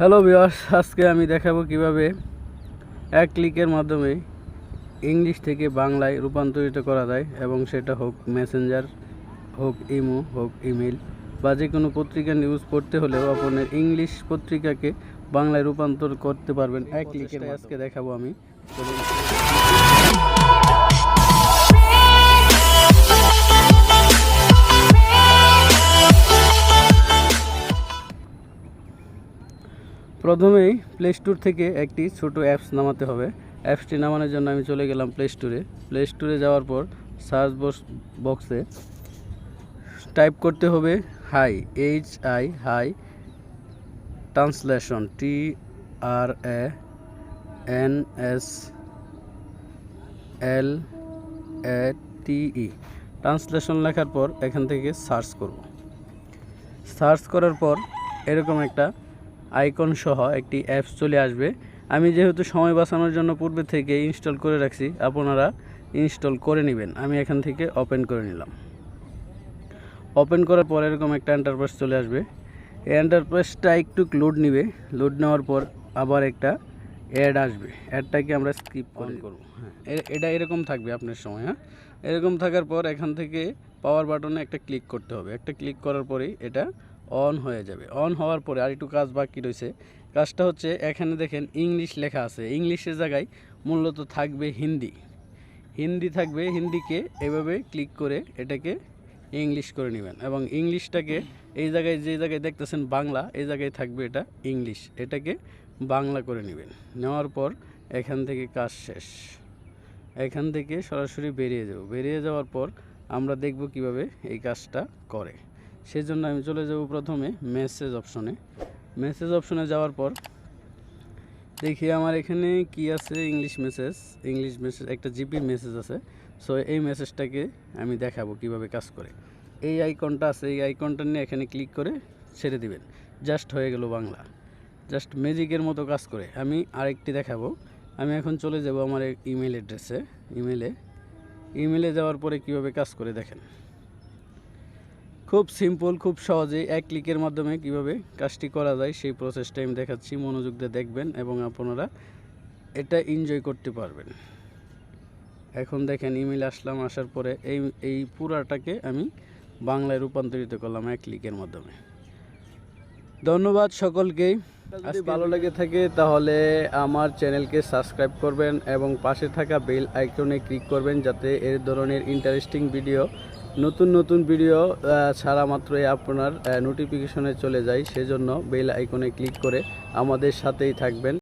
Hello viewers, আজকে আমি দেখাবো কিভাবে এক ক্লিকের মাধ্যমে ইংলিশ থেকে বাংলায় রূপান্তরিত করা যায় এবং সেটা হোক মেসেঞ্জার, হোক ইমো, হোক ইমেল বা যে কোনো পত্রিকা নিউজ পড়তে হলেও আপনার ইংলিশ পত্রিকাকে বাংলায় রূপান্তর করতে পারবেন এক ক্লিকের। আজকে দেখাবো আমি। প্রথমেই প্লে স্টোর থেকে একটি ছোট অ্যাপস নামাতে হবে। অ্যাপসটি নামানোর জন্য আমি চলে গেলাম প্লে স্টোরে যাওয়ার পর সার্চ বক্সে টাইপ করতে হবে hi, hi translation, TRANSLATE translation লেখার পর এখান থেকে সার্চ করব। সার্চ করার পর এরকম একটা আইকন সহ একটি অ্যাপস চলে আসবে। আমি যেহেতু সময় বাঁচানোর জন্য পূর্বে থেকে ইনস্টল করে রাখছি, আপনারা ইনস্টল করে নেবেন। আমি এখান থেকে ওপেন করে নিলাম। ওপেন করার পর এরকম একটা ইন্টারফেস চলে আসবে। এই ইন্টারফেসটা একটু লোড নেবে। লোড নেওয়ার পর আবার একটা অ্যাড আসবে। অ্যাডটাকে আমরা স্কিপ করব। হ্যাঁ, এটা এরকম থাকবে আপনার সময়। হ্যাঁ, এরকম থাকার পর এখান থেকে পাওয়ার বাটনে একটা ক্লিক করতে হবে। একটা ক্লিক করার পরেই এটা অন হয়ে যাবে। অন হওয়ার পরে আর একটু কাজ বাকি রয়েছে। কাজটা হচ্ছে, এখানে দেখেন ইংলিশ লেখা আছে। ইংলিশের জায়গায় মূলত থাকবে হিন্দি থাকবে। হিন্দিকে এভাবে ক্লিক করে এটাকে ইংলিশ করে নেবেন এবং ইংলিশটাকে এই জায়গায়, যে জায়গায় দেখতেছেন বাংলা, এই জায়গায় থাকবে এটা ইংলিশ। এটাকে বাংলা করে নেবেন। নেওয়ার পর এখান থেকে কাজ শেষ। এখান থেকে সরাসরি বেরিয়ে যাব। বেরিয়ে যাওয়ার পর আমরা দেখব কিভাবে এই কাজটা করে। সেজন্য আমি চলে যাব প্রথমে মেসেজ অপশনে। মেসেজ অপশনে যাওয়ার পর দেখি আমার এখানে কি আছে, ইংলিশ মেসেজ একটা জিপি মেসেজ আছে। সো এই মেসেজটাকে আমি দেখাবো কিভাবে কাজ করে। এই আইকনটা আছে, এই আইকনটা নিয়ে এখানে ক্লিক করে ছেড়ে দিবেন। জাস্ট হয়ে গেল বাংলা। জাস্ট ম্যাজিকের মতো কাজ করে। আমি আরেকটি দেখাবো। আমি এখন চলে যাব আমার ইমেল অ্যাড্রেসে। ইমেলে যাওয়ার পরে কিভাবে কাজ করে দেখেন। খুব সিম্পল, খুব সহজেই এক ক্লিকের মাধ্যমে কিভাবে কাজটি করা যায় সেই প্রসেসটা আমি দেখাচ্ছি। মনোযোগ দিয়ে দেখবেন এবং আপনারা এটা এনজয় করতে পারবেন। এখন দেখেন ইমেল আসলাম। আসার পরে এই পুরাটাকে আমি বাংলায় রূপান্তরিত করলাম এক ক্লিকের মাধ্যমে। ধন্যবাদ সকলকে। যদি ভালো লেগে থাকে তাহলে আমার চ্যানেলকে সাবস্ক্রাইব করবেন এবং পাশে থাকা বেল আইকনে ক্লিক করবেন, যাতে এর ধরনের ইন্টারেস্টিং ভিডিও, নতুন ভিডিও ছাড়া মাত্রই আপনার নোটিফিকেশনে চলে যায়। সেজন্য বেল আইকনে ক্লিক করে আমাদের সাথেই থাকবেন।